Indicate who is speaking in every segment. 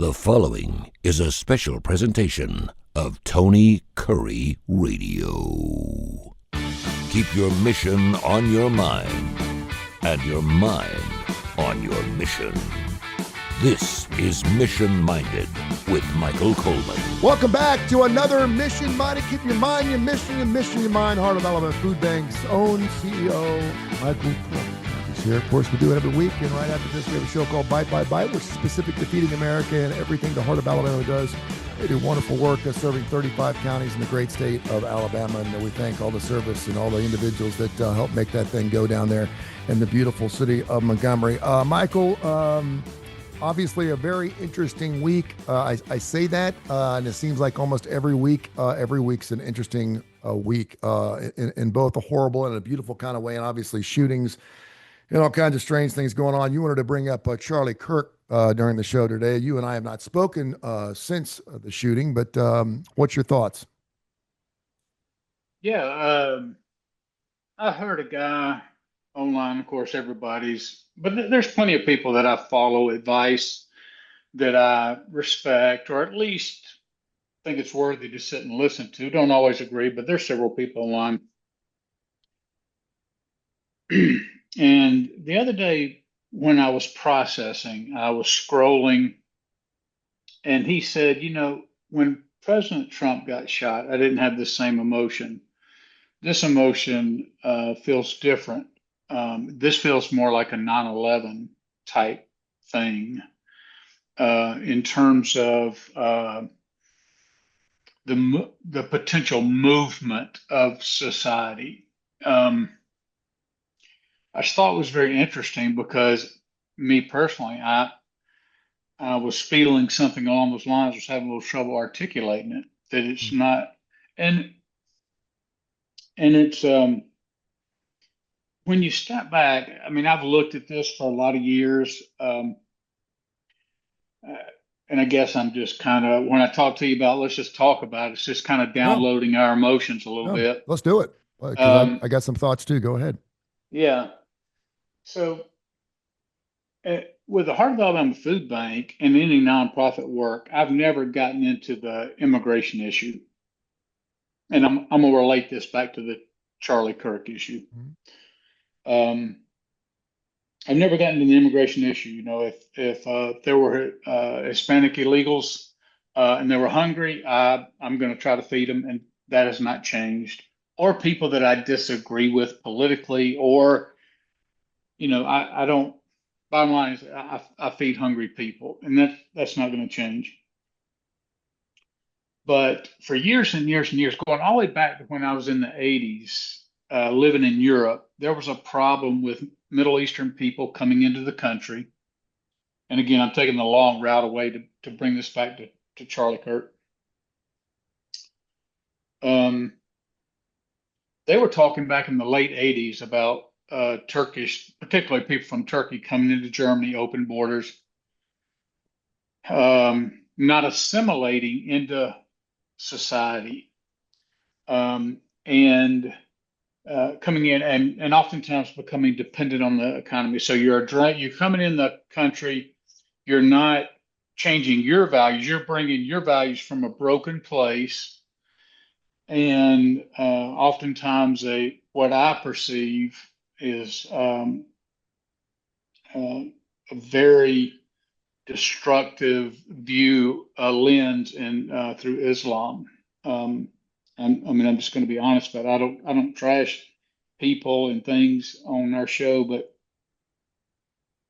Speaker 1: The following is a special presentation of Tony Curry Radio. Keep your mission on your mind and your mind on your mission. This is Mission Minded with Michael Coleman.
Speaker 2: Welcome back to another Mission Minded. Keep your mind, your mission, and mission, your mind. Heart of Alabama Food Bank's own CEO, Michael Coleman. He's here. Of course, we do it every week. And right after this, we have a show called Bite by Bite, which is specific to feeding America and everything the Heart of Alabama does. They do wonderful work serving 35 counties in the great state of Alabama. And we thank all the service and all the individuals that help make that thing go down there in the beautiful city of Montgomery. Michael, obviously a very interesting week. I say that, and it seems like almost every week's an interesting week in both a horrible and a beautiful kind of way, and obviously shootings and all kinds of strange things going on. You wanted to bring up Charlie Kirk during the show today. You and I have not spoken since the shooting, but what's your thoughts?
Speaker 3: Yeah, I heard a guy online, of course, but there's plenty of people that I follow advice that I respect, or at least think it's worthy to sit and listen to. Don't always agree, but there's several people online. And the other day when I was processing, I was scrolling, and he said, when President Trump got shot, I didn't have the same emotion. This emotion feels different. This feels more like a 9/11 type thing in terms of the potential movement of society. I just thought it was very interesting because me personally, I was feeling something along those lines, was having a little trouble articulating it, that it's not, and it's, when you step back, I mean, I've looked at this for a lot of years, and I guess I'm just kind of, when I talk to you about, let's just talk about it, it's just kind of downloading our emotions a little bit.
Speaker 2: Let's do it. 'Cause I got some thoughts too. Go ahead.
Speaker 3: Yeah. So with the Heart of Alabama Food Bank and any nonprofit work, I've never gotten into the immigration issue. And I'm going to relate this back to the Charlie Kirk issue. Mm-hmm. I've never gotten into the immigration issue. If there were Hispanic illegals and they were hungry, I'm going to try to feed them, and that has not changed. Or people that I disagree with politically, or I don't. Bottom line is, I feed hungry people, and that's not going to change. But for years and years and years, going all the way back to when I was in the 80s, living in Europe, there was a problem with Middle Eastern people coming into the country. And again, I'm taking the long route away to bring this back to Charlie Kirk. They were talking back in the late 80s about Turkish, particularly people from Turkey coming into Germany, open borders, not assimilating into society, and coming in and oftentimes becoming dependent on the economy. So you're coming in the country, you're not changing your values, you're bringing your values from a broken place. And oftentimes what I perceive is a very destructive view, lens through Islam. I'm just going to be honest about it. I don't trash people and things on our show, but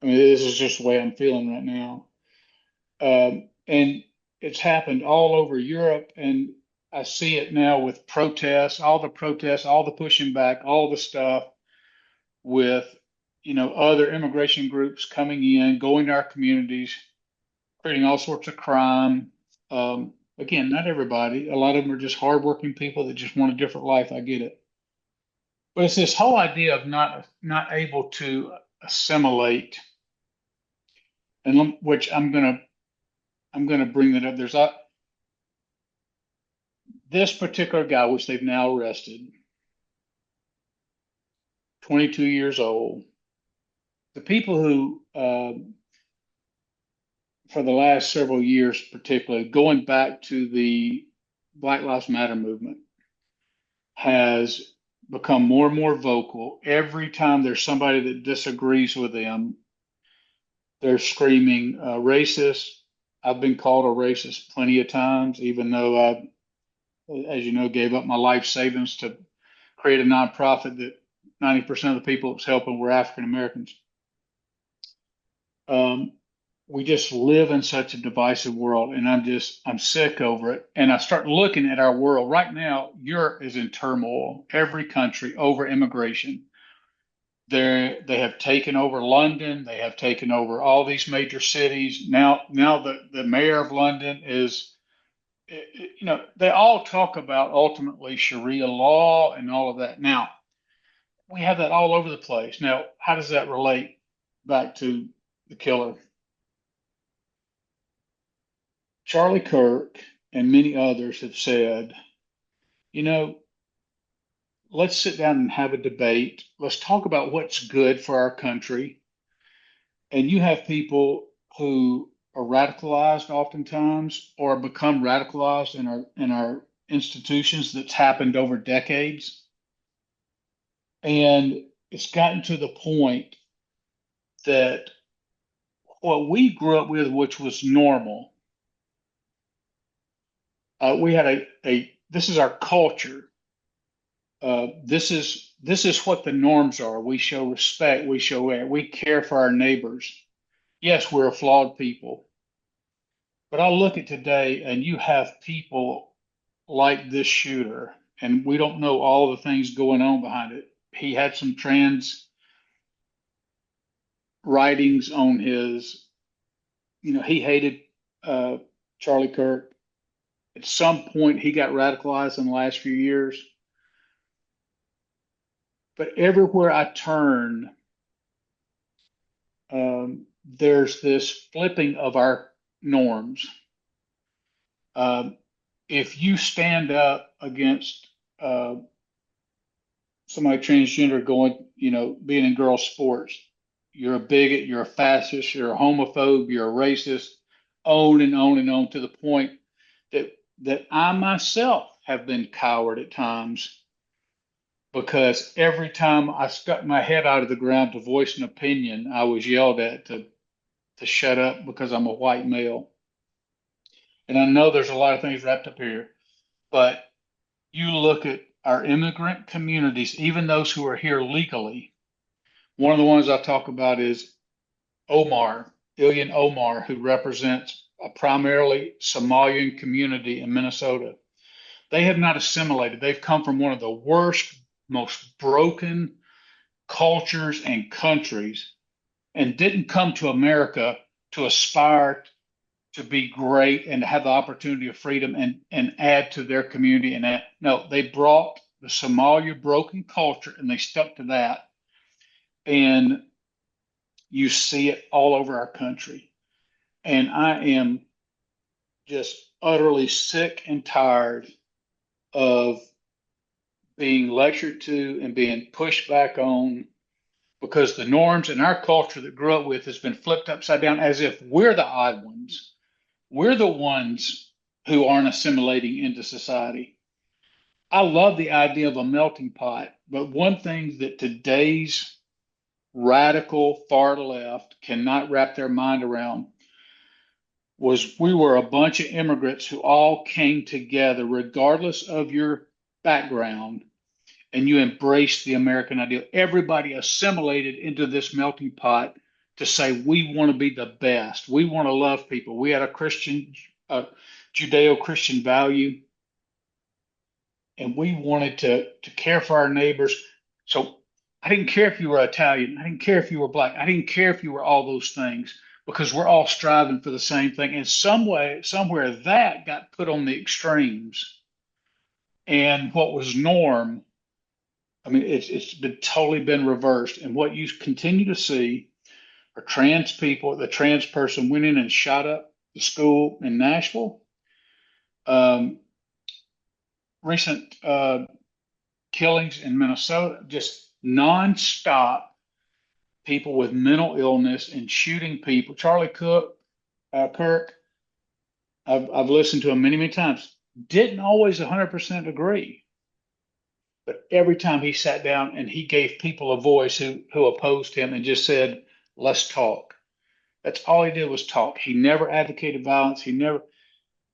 Speaker 3: I mean, this is just the way I'm feeling right now. And it's happened all over Europe, and I see it now with protests, all the pushing back, all the stuff with, other immigration groups coming in, going to our communities, creating all sorts of crime. Again, not everybody. A lot of them are just hardworking people that just want a different life. I get it. But it's this whole idea of not able to assimilate, and which I'm gonna bring that up. There's this particular guy, which they've now arrested, 22 years old. The people who for the last several years, particularly going back to the Black Lives Matter movement, has become more and more vocal. Every time there's somebody that disagrees with them, they're screaming racist. I've been called a racist plenty of times, even though I, as you know, gave up my life savings to create a nonprofit that 90% of the people it's helping were African Americans. We just live in such a divisive world, and I'm sick over it. And I start looking at our world right now. Europe is in turmoil. Every country over immigration. They have taken over London. They have taken over all these major cities. Now the mayor of London is, they all talk about ultimately Sharia law and all of that. Now we have that all over the place. Now, how does that relate back to the killer? Charlie Kirk and many others have said, you know, let's sit down and have a debate. Let's talk about what's good for our country. And you have people who are radicalized oftentimes or become radicalized in our institutions that's happened over decades. And it's gotten to the point that what we grew up with, which was normal, we had this is our culture. This is what the norms are. We show respect. We show we care for our neighbors. Yes, we're a flawed people, but I look at today, and you have people like this shooter, and we don't know all the things going on behind it. He had some trans writings on his. He hated Charlie Kirk. At some point, he got radicalized in the last few years. But everywhere I turn, there's this flipping of our norms. If you stand up against somebody transgender being in girls' sports, you're a bigot, you're a fascist, you're a homophobe, you're a racist, on and on and on, to the point that I myself have been coward at times, because every time I stuck my head out of the ground to voice an opinion, I was yelled at to shut up because I'm a white male. And I know there's a lot of things wrapped up here, but you look at our immigrant communities, even those who are here legally. One of the ones I talk about is Ilyan Omar, who represents a primarily Somalian community in Minnesota. They have not assimilated. They've come from one of the worst, most broken cultures and countries, and didn't come to America to aspire to be great and to have the opportunity of freedom and add to their community. No, they brought the Somalia broken culture and they stuck to that. And you see it all over our country. And I am just utterly sick and tired of being lectured to and being pushed back on, because the norms in our culture that grew up with has been flipped upside down, as if we're the odd ones. We're the ones who aren't assimilating into society. I love the idea of a melting pot, but one thing that today's radical far left cannot wrap their mind around was we were a bunch of immigrants who all came together, regardless of your background, and you embraced the American ideal. Everybody assimilated into this melting pot to say, we want to be the best. We want to love people. We had a Judeo-Christian value, and we wanted to care for our neighbors. So I didn't care if you were Italian. I didn't care if you were black. I didn't care if you were all those things, because we're all striving for the same thing. And somewhere that got put on the extremes. And what was norm, it's been totally been reversed. And what you continue to see are trans people. The trans person went in and shot up the school in Nashville. Recent killings in Minnesota, just nonstop people with mental illness and shooting people. Charlie Kirk Kirk. I've listened to him many, many times. Didn't always 100% agree, but every time he sat down and he gave people a voice who opposed him and just said, "Let's talk." That's all he did was talk. He never advocated violence. He never,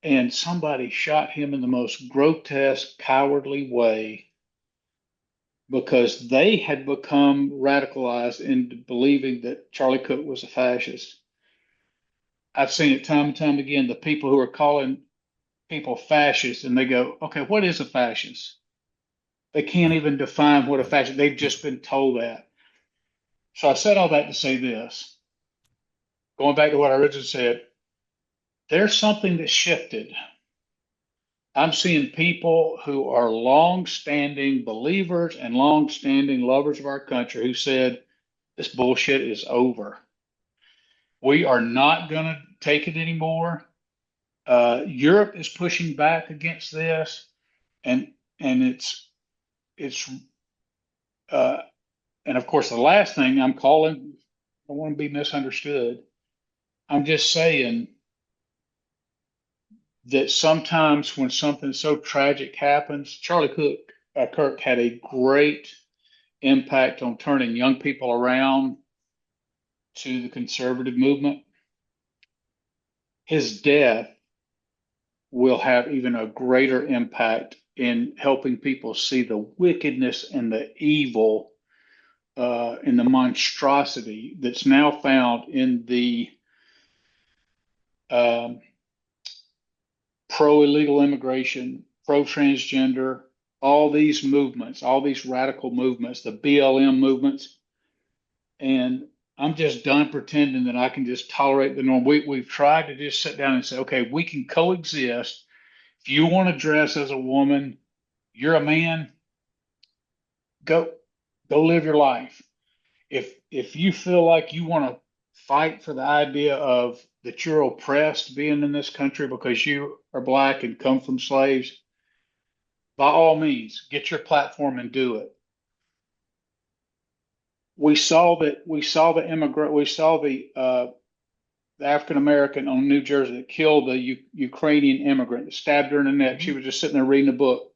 Speaker 3: and somebody shot him in the most grotesque, cowardly way because they had become radicalized into believing that Charlie Cook was a fascist. I've seen it time and time again. The people who are calling people fascists and they go, okay, what is a fascist? They can't even define what a fascist. They've just been told that. So I said all that to say this. Going back to what I originally said, there's something that shifted. I'm seeing people who are long-standing believers and long-standing lovers of our country who said this bullshit is over. We are not going to take it anymore. Europe is pushing back against this, and it's uh, and of course the last thing I'm calling, I don't want to be misunderstood. I'm just saying that sometimes when something so tragic happens, Kirk had a great impact on turning young people around to the conservative movement. His death will have even a greater impact in helping people see the wickedness and the evil and the monstrosity that's now found in the um, pro illegal immigration, pro transgender, all these movements, all these radical movements, the BLM movements. And I'm just done pretending that I can just tolerate the norm. We've tried to just sit down and say, okay, we can coexist. If you want to dress as a woman, you're a man, go live your life. If you feel like you want to fight for the idea of that you're oppressed being in this country because you are black and come from slaves, by all means, get your platform and do it. We saw the African American on New Jersey that killed the Ukrainian immigrant that stabbed her in the neck. She was just sitting there reading a book.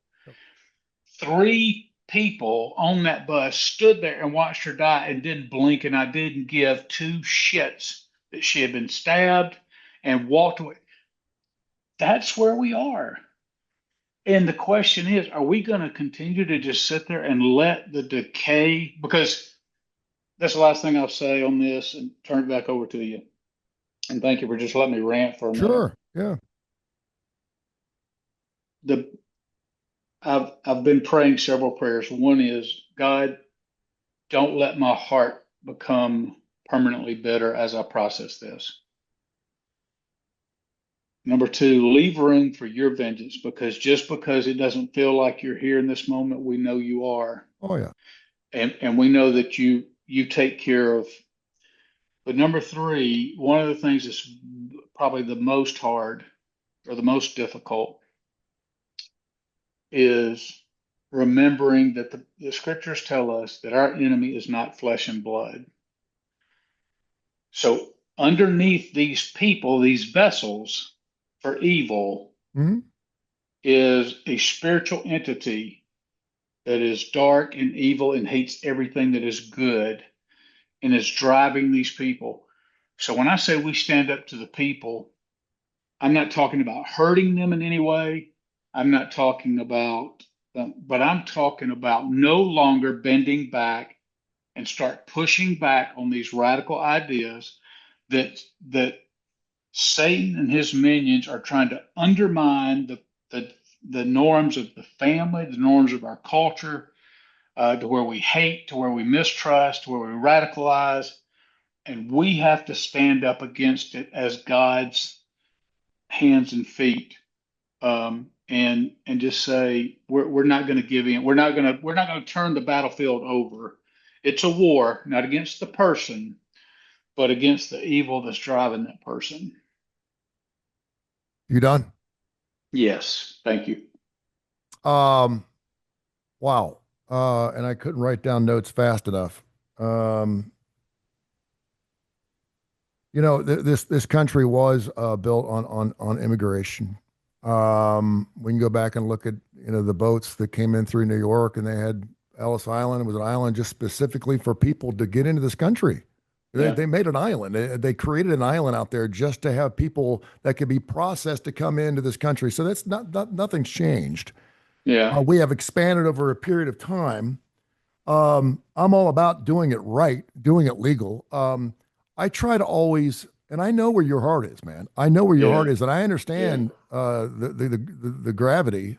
Speaker 3: Three people on that bus stood there and watched her die and didn't blink, and I didn't give two shits that she had been stabbed and walked away. That's where we are. And the question is, are we going to continue to just sit there and let the decay? Because that's the last thing I'll say on this and turn it back over to you. And thank you for just letting me rant for a minute.
Speaker 2: Sure. Yeah.
Speaker 3: The I've been praying several prayers. One is, God, don't let my heart become permanently bitter as I process this. Number two, leave room for your vengeance because just because it doesn't feel like you're here in this moment, we know you are.
Speaker 2: Oh yeah.
Speaker 3: And we know that you take care of. But number three, one of the things that's probably the most hard or the most difficult is remembering that the scriptures tell us that our enemy is not flesh and blood. So underneath these people, these vessels for evil,
Speaker 2: Mhm.
Speaker 3: is a spiritual entity that is dark and evil and hates everything that is good and is driving these people. So when I say we stand up to the people, I'm not talking about hurting them in any way. I'm not talking about, but I'm talking about no longer bending back and start pushing back on these radical ideas that Satan and his minions are trying to undermine the the norms of the family, the norms of our culture, to where we hate, to where we mistrust, to where we radicalize, and we have to stand up against it as God's hands and feet, and just say we're not going to give in. We're not going to turn the battlefield over. It's a war, not against the person, but against the evil that's driving that person.
Speaker 2: You done?
Speaker 3: Yes, thank you.
Speaker 2: Um, wow. And I couldn't write down notes fast enough. Um, This country was built on immigration. We can go back and look at the boats that came in through New York, and they had Ellis Island. It was an island just specifically for people to get into this country.
Speaker 3: Yeah.
Speaker 2: They made an island. They created an island out there just to have people that could be processed to come into this country. So that's nothing's changed.
Speaker 3: Yeah.
Speaker 2: We have expanded over a period of time. I'm all about doing it right, doing it legal. I try to always, and I know where your heart is, man. I know where your
Speaker 3: Yeah.
Speaker 2: heart is, and I understand the gravity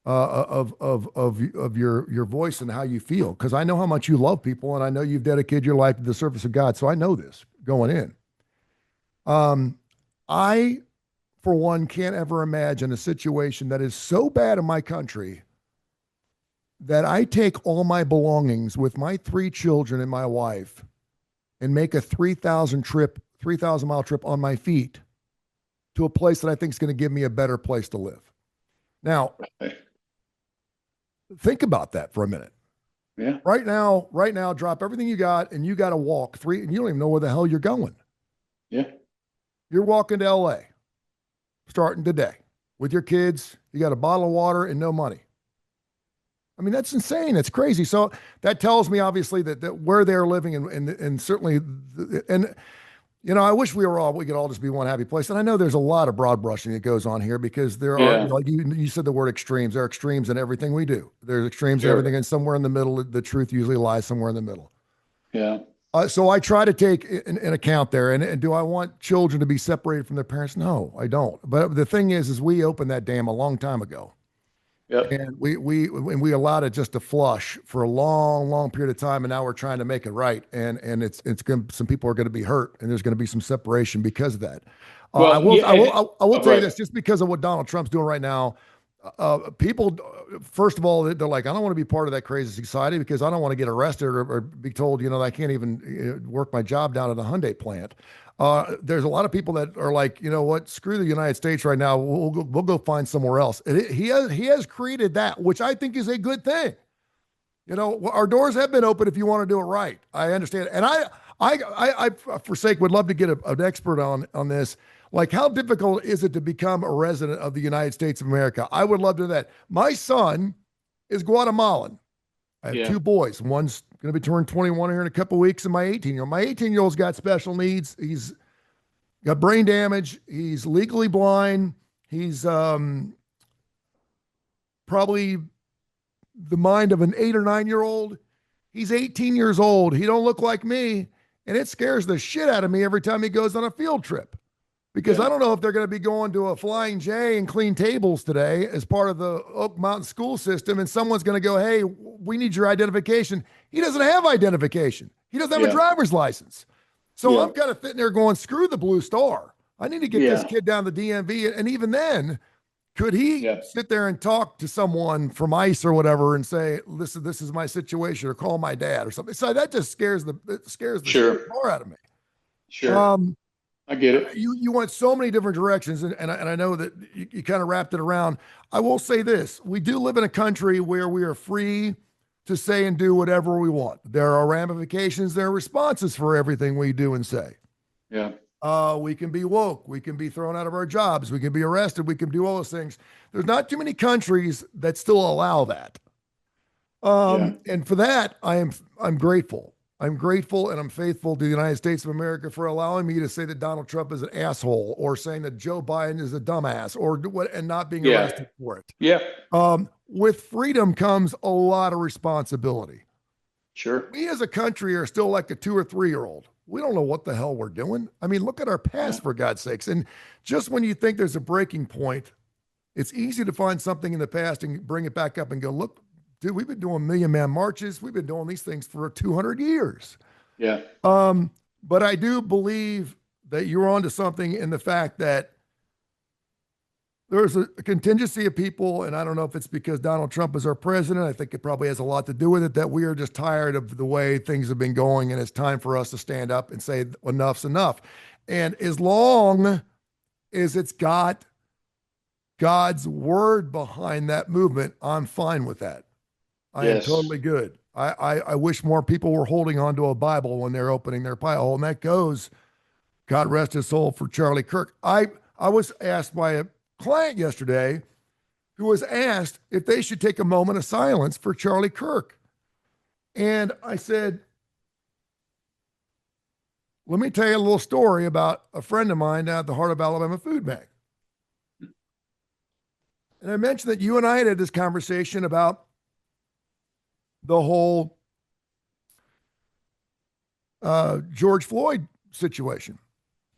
Speaker 2: of your voice and how you feel, because I know how much you love people, and I know you've dedicated your life to the service of God. So I know this going in. I, for one, can't ever imagine a situation that is so bad in my country that I take all my belongings with my 3 children and my wife and make a 3,000 mile trip on my feet to a place that I think is going to give me a better place to live. Now, think about that for a minute.
Speaker 3: Yeah.
Speaker 2: Right now, drop everything you got, and you got to walk 3, and you don't even know where the hell you're going.
Speaker 3: Yeah.
Speaker 2: You're walking to LA starting today with your kids. You got a bottle of water and no money. I mean, that's insane. That's crazy. So that tells me, obviously, that where they're living, and certainly, I wish we could all just be one happy place. And I know there's a lot of broad brushing that goes on here, because there are, like you said, the word extremes. There are extremes in everything we do. There's extremes in everything, and somewhere in the middle, the truth usually lies somewhere in the middle.
Speaker 3: Yeah.
Speaker 2: So I try to take an account there. And do I want children to be separated from their parents? No, I don't. But the thing is we opened that dam a long time ago.
Speaker 3: Yep.
Speaker 2: And we allowed it just to flush for a long, long period of time, and now we're trying to make it right. And it's going, some people are going to be hurt, and there's going to be some separation because of that.
Speaker 3: Well,
Speaker 2: I will tell you
Speaker 3: right.
Speaker 2: this, just because of what Donald Trump's doing right now. People, first of all, they're like, I don't want to be part of that crazy society, because I don't want to get arrested or be told, that I can't even work my job down at a Hyundai plant. There's a lot of people that are like, you know what, screw the United States right now. We'll go find somewhere else. He has created that, which I think is a good thing. Our doors have been open if you want to do it right. I understand. And I for sake, would love to get an expert on this. Like, how difficult is it to become a resident of the United States of America? I would love to do that. My son is Guatemalan. I have 2 boys. One's going to be turning 21 here in a couple of weeks, and my 18-year-old. My 18-year-old's got special needs. He's got brain damage. He's legally blind. He's probably the mind of an 8 or 9-year-old. He's 18 years old. He don't look like me, and it scares the shit out of me every time he goes on a field trip. Because I don't know if they're going to be going to a Flying J and clean tables today as part of the Oak Mountain school system, and someone's going to go, hey, we need your identification. He doesn't have identification. He doesn't have a driver's license. So I'm kind of sitting there going, screw the Blue Star. I need to get this kid down to the DMV. And even then, could he sit there and talk to someone from ICE or whatever and say, listen, this is my situation, or call my dad or something? So that just scares the car out of me.
Speaker 3: Sure. I get it.
Speaker 2: You went so many different directions, and I know that you kind of wrapped it around. I will say this. We do live in a country where we are free to say and do whatever we want. There are ramifications, there are responses for everything we do and say.
Speaker 3: Yeah.
Speaker 2: We can be woke. We can be thrown out of our jobs. We can be arrested. We can do all those things. There's not too many countries that still allow that. And for that, I'm grateful. I'm grateful and I'm faithful to the United States of America for allowing me to say that Donald Trump is an asshole, or saying that Joe Biden is a dumbass, or what, and not being arrested for it.
Speaker 3: Yeah.
Speaker 2: With freedom comes a lot of responsibility.
Speaker 3: Sure.
Speaker 2: We as a country are still like a 2 or 3-year-old. We don't know what the hell we're doing. I mean, look at our past, for God's sakes. And just when you think there's a breaking point, it's easy to find something in the past and bring it back up and go, look, dude, we've been doing million-man marches. We've been doing these things for 200 years.
Speaker 3: Yeah.
Speaker 2: But I do believe that you're onto something in the fact that there's a contingency of people, and I don't know if it's because Donald Trump is our president. I think it probably has a lot to do with it, that we are just tired of the way things have been going, and it's time for us to stand up and say enough's enough. And as long as it's got God's word behind that movement, I'm fine with that. I am totally good. I wish more people were holding on to a Bible when they're opening their pie hole, and that goes God rest his soul, for Charlie Kirk. I was asked by a client yesterday who was asked if they should take a moment of silence for Charlie Kirk. And I said, let me tell you a little story about a friend of mine down at the Heart of Alabama Food Bank. And I mentioned that you and I had this conversation about the whole George Floyd situation.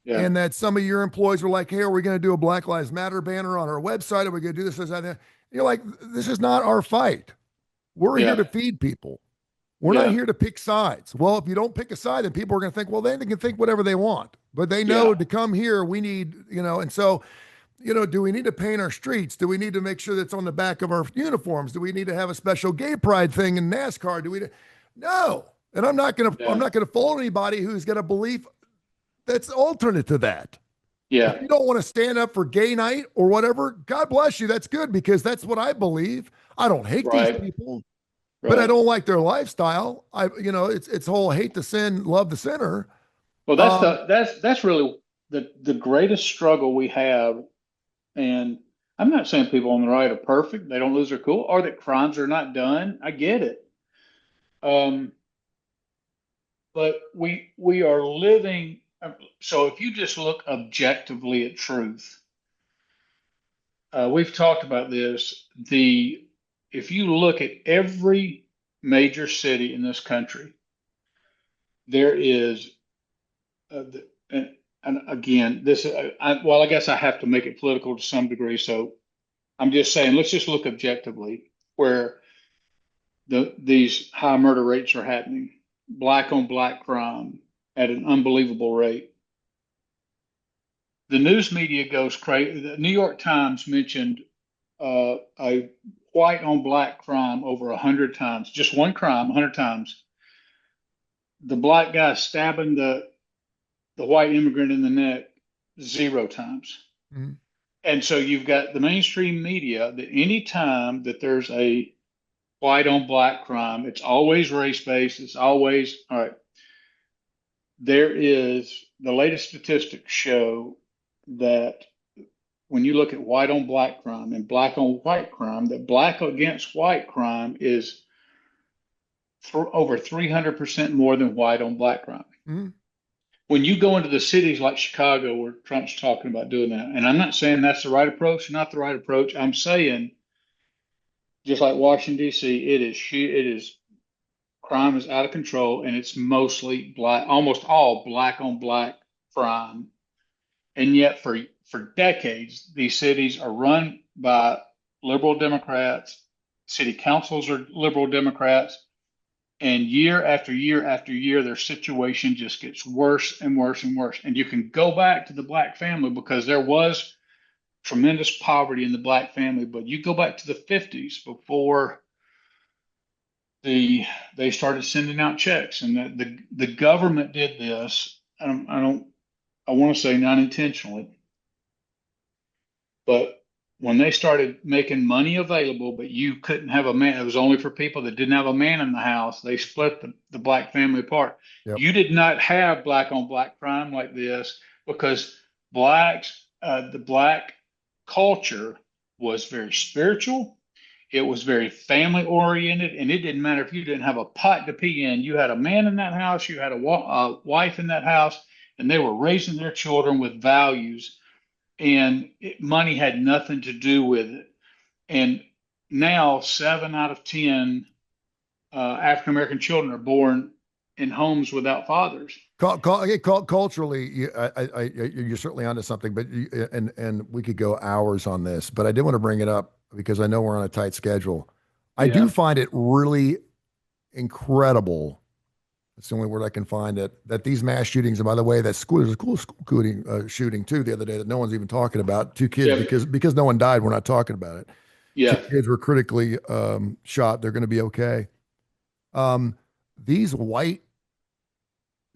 Speaker 3: Yeah.
Speaker 2: And that some of your employees were like, hey, are we going to do a Black Lives Matter banner on our website? Are we going to do this, that, that? You're like, this is not our fight. We're here to feed people. We're not here to pick sides. Well, if you don't pick a side, then people are going to think, well, then they can think whatever they want. But they know to come here, we need, and so, do we need to paint our streets? Do we need to make sure that's on the back of our uniforms? Do we need to have a special gay pride thing in NASCAR? No. And I'm not going to follow anybody who's got a belief that's alternate to that.
Speaker 3: Yeah.
Speaker 2: If you don't want to stand up for gay night or whatever, God bless you. That's good, because that's what I believe. I don't hate these people, but I don't like their lifestyle. It's whole hate the sin, love the sinner.
Speaker 3: Well, that's really the greatest struggle we have. And I'm not saying people on the right are perfect. They don't lose their cool, or that crimes are not done. I get it. But we are living. So if you just look objectively at truth, we've talked about this. If you look at every major city in this country, there is, and again, I guess I have to make it political to some degree. So I'm just saying, let's just look objectively where these high murder rates are happening, black on black crime at an unbelievable rate. The news media goes crazy. The New York Times mentioned a white on black crime over 100 times, just one crime, 100 times. The black guy stabbing the white immigrant in the neck 0 times. Mm-hmm. And so you've got the mainstream media that any time that there's a white on black crime, it's always race-based. It's always, all right. The latest statistics show that when you look at white on black crime and black on white crime, that black against white crime is over 300% more than white on black crime. Mm-hmm. When you go into the cities like Chicago, where Trump's talking about doing that, and I'm not saying that's the right approach, not the right approach. I'm saying, just like Washington, D.C., it is crime is out of control, and it's mostly black, almost all black on black crime. And yet for decades, these cities are run by liberal Democrats. City councils are liberal Democrats. And year after year after year, their situation just gets worse and worse and worse. And you can go back to the black family, because there was tremendous poverty in the black family. But you go back to the 50s before they started sending out checks, and the government did this. I want to say not intentionally, but when they started making money available, but you couldn't have a man, it was only for people that didn't have a man in the house. They split the black family apart. Yep. You did not have black on black crime like this, because the black culture was very spiritual. It was very family oriented, and it didn't matter if you didn't have a pot to pee in. You had a man in that house, you had a wife in that house, and they were raising their children with values, and money had nothing to do with it. And now 7 out of 10 African-American children are born in homes without fathers.
Speaker 2: Culturally, you're certainly onto something, but and we could go hours on this, but I did want to bring it up because I know we're on a tight schedule. I do find it really incredible. It's the only word I can find that these mass shootings, and by the way, there's a school shooting too the other day that no one's even talking about. 2 kids, because no one died, we're not talking about it. Yeah. 2 kids were critically shot. They're going to be okay. These white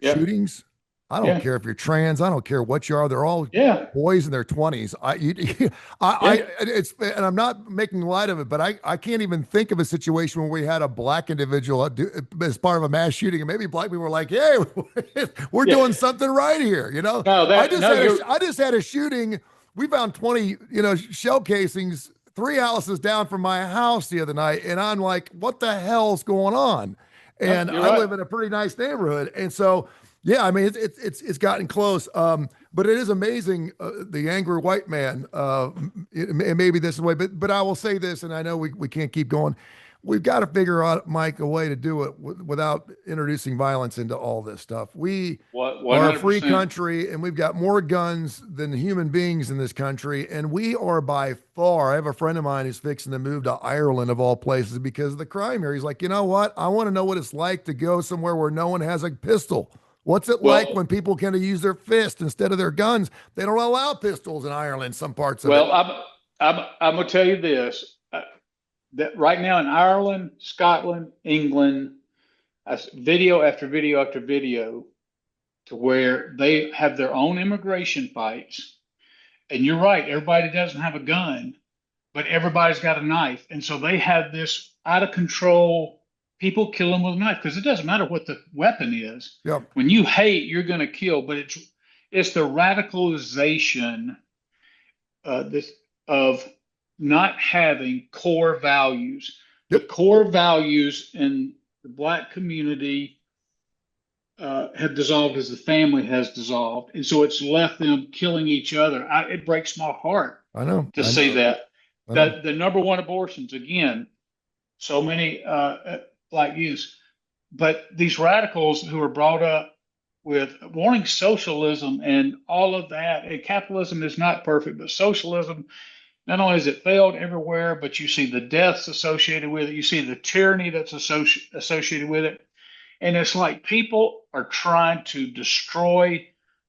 Speaker 2: shootings I don't
Speaker 3: Yeah.
Speaker 2: care if you're trans. I don't care what you are. They're all
Speaker 3: Yeah.
Speaker 2: boys in their 20s.
Speaker 3: Yeah.
Speaker 2: And I'm not making light of it, but I can't even think of a situation where we had a black individual as part of a mass shooting, and maybe black people were like, "Hey, we're
Speaker 3: Yeah.
Speaker 2: doing something right here."
Speaker 3: You're
Speaker 2: I just had a shooting. We found 20, shell casings 3 houses down from my house the other night, and I'm like, "What the hell's going on?"
Speaker 3: no,
Speaker 2: And
Speaker 3: you're
Speaker 2: I
Speaker 3: right.
Speaker 2: live in a pretty nice neighborhood, and so. Yeah, I mean it's gotten close, but it is amazing the angry white man. It may be this way, but I will say this, and I know we can't keep going. We've got to figure out, Mike, a way to do it without introducing violence into all this stuff. We
Speaker 3: What
Speaker 2: are a free
Speaker 3: 100%.
Speaker 2: country, and we've got more guns than human beings in this country, and we are by far. I have a friend of mine who's fixing to move to Ireland of all places because of the crime here. He's like, you know what? I want to know what it's like to go somewhere where no one has a pistol. What's it like when
Speaker 3: Well,
Speaker 2: people can use their fist instead of their guns? They don't allow pistols in Ireland, some parts of it.
Speaker 3: well, I'm gonna tell you this. That right now in Ireland, Scotland, England, video after video after video to where they have their own immigration fights. And you're right, everybody doesn't have a gun, but everybody's got a knife. And so they have this out of control, people kill them with a knife because it doesn't matter what the weapon is.
Speaker 2: Yep.
Speaker 3: When you hate, you're going to kill, but it's the radicalization this of not having core values. The
Speaker 2: Yep.
Speaker 3: core values in the black community have dissolved as the family has dissolved, and so it's left them killing each other. It breaks my heart
Speaker 2: I know.
Speaker 3: to
Speaker 2: I
Speaker 3: see
Speaker 2: know.
Speaker 3: that.
Speaker 2: I know.
Speaker 3: The number one abortions again, so many black youths, but these radicals who are brought up with wanting socialism and all of that, and capitalism is not perfect, but socialism, not only has it failed everywhere, but you see the deaths associated with it, you see the tyranny that's associated with it. And it's like people are trying to destroy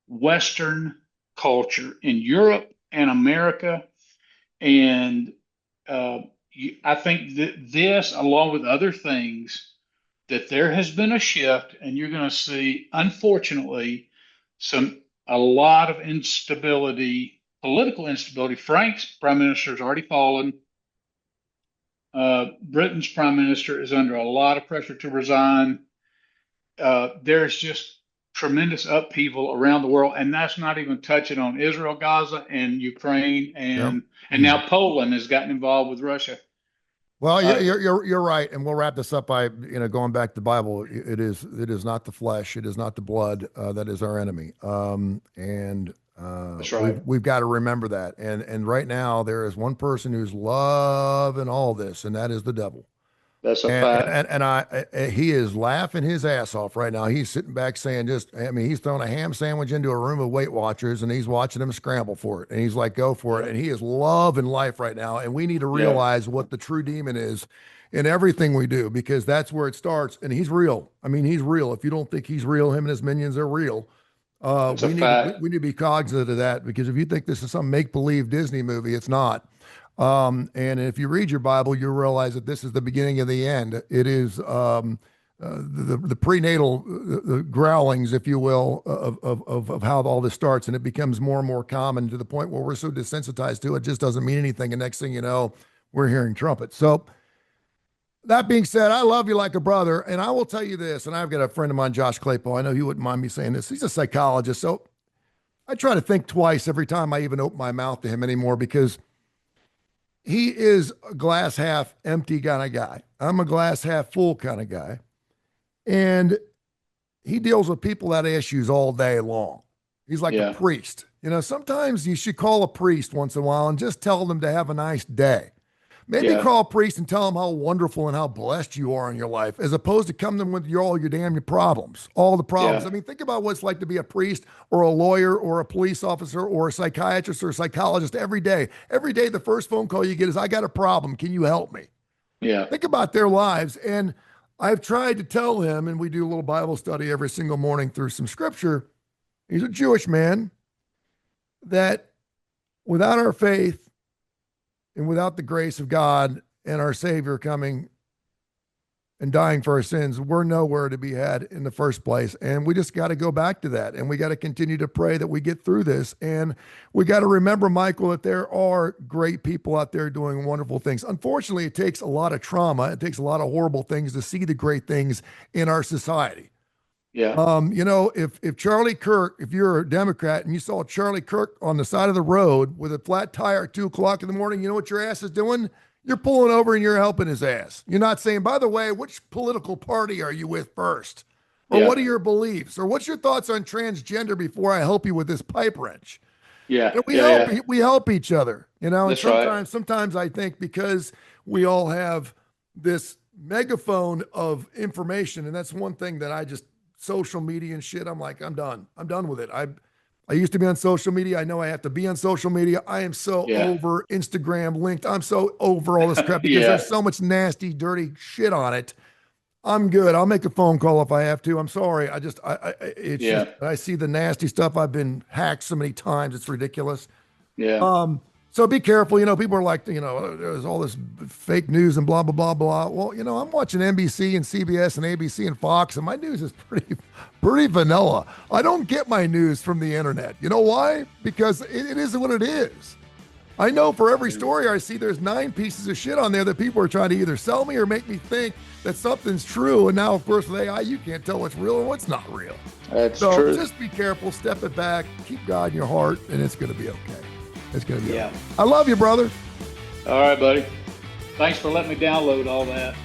Speaker 3: Western culture in Europe and America. And I think that this, along with other things, that there has been a shift, and you're going to see, unfortunately, a lot of instability, political instability. Frank's prime minister has already fallen. Britain's prime minister is under a lot of pressure to resign. There's just tremendous upheaval around the world, and that's not even touching on Israel, Gaza, and Ukraine,
Speaker 2: Yep.
Speaker 3: and now Poland has gotten involved with Russia.
Speaker 2: Well, you're right, and we'll wrap this up by going back to the Bible. It is not the flesh, it is not the blood that is our enemy, and
Speaker 3: That's right.
Speaker 2: we've got to remember that. And right now there is one person who's loving all this, and that is the devil.
Speaker 3: That's a
Speaker 2: And
Speaker 3: fact.
Speaker 2: he is laughing his ass off right now. He's sitting back saying, he's throwing a ham sandwich into a room of Weight Watchers, and he's watching them scramble for it. And he's like, go for it.
Speaker 3: Yeah.
Speaker 2: And he is loving life right now. And we need to
Speaker 3: Yeah.
Speaker 2: realize what the true demon is in everything we do, because that's where it starts. And he's real. I mean, he's real. If you don't think he's real, him and his minions are real.
Speaker 3: That's a
Speaker 2: We
Speaker 3: fact.
Speaker 2: need to be cognizant of that, because if you think this is some make-believe Disney movie, it's not. And if you read your Bible, you realize that this is the beginning of the end. It is the prenatal the growlings, if you will, of how all this starts, and it becomes more and more common to the point where we're so desensitized to it, just doesn't mean anything. And next thing you know, we're hearing trumpets. So that being said, I love you like a brother, and I will tell you this. And I've got a friend of mine, Josh Claypool. I know he wouldn't mind me saying this. He's a psychologist, so I try to think twice every time I even open my mouth to him anymore, because he is a glass half empty kind of guy. I'm a glass half full kind of guy. And he deals with people that have issues all day long. He's like a
Speaker 3: Yeah.
Speaker 2: priest. Sometimes you should call a priest once in a while and just tell them to have a nice day. Maybe
Speaker 3: Yeah.
Speaker 2: call a priest and tell them how wonderful and how blessed you are in your life, as opposed to come to them with all your damn problems, all the problems.
Speaker 3: Yeah.
Speaker 2: I mean, think about what it's like to be a priest or a lawyer or a police officer or a psychiatrist or a psychologist every day. Every day, the first phone call you get is, I got a problem. Can you help me?
Speaker 3: Yeah.
Speaker 2: Think about their lives. And I've tried to tell him, and we do a little Bible study every single morning through some scripture. He's a Jewish man, that without our faith and without the grace of God and our Savior coming and dying for our sins, we're nowhere to be had in the first place. And we just got to go back to that. And we got to continue to pray that we get through this. And we got to remember, Michael, that there are great people out there doing wonderful things. Unfortunately, it takes a lot of trauma. It takes a lot of horrible things to see the great things in our society.
Speaker 3: Yeah.
Speaker 2: If Charlie Kirk, if you're a Democrat and you saw Charlie Kirk on the side of the road with a flat tire at 2:00 in the morning, you know what your ass is doing? You're pulling over and you're helping his ass. You're not saying, by the way, which political party are you with first? Or what are your beliefs? Or what's your thoughts on transgender before I help you with this pipe wrench?
Speaker 3: Yeah.
Speaker 2: And we help each other, And sometimes I think because we all have this megaphone of information, and that's one thing that social media and shit, I'm like, I'm done. I'm done with it. I used to be on social media. I know I have to be on social media. I am so over Instagram linked. I'm so over all this crap because there's so much nasty, dirty shit on it. I'm good. I'll make a phone call if I have to. I'm sorry. Just I see the nasty stuff. I've been hacked so many times. It's ridiculous.
Speaker 3: Yeah.
Speaker 2: So be careful. People are like, there's all this fake news and blah, blah, blah, blah. Well, I'm watching NBC and CBS and ABC and Fox, and my news is pretty vanilla. I don't get my news from the internet. You know why? Because it is what it is. I know for every story I see, there's 9 pieces of shit on there that people are trying to either sell me or make me think that something's true. And now, of course, with AI, you can't tell what's real and what's not real.
Speaker 3: That's true.
Speaker 2: So just be careful, step it back, keep God in your heart, and it's going to be okay. It's going to be okay.
Speaker 3: Yeah.
Speaker 2: I love you, brother.
Speaker 3: All right, buddy. Thanks for letting me download all that.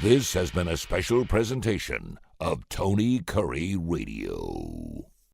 Speaker 1: This has been a special presentation of Tony Curry Radio.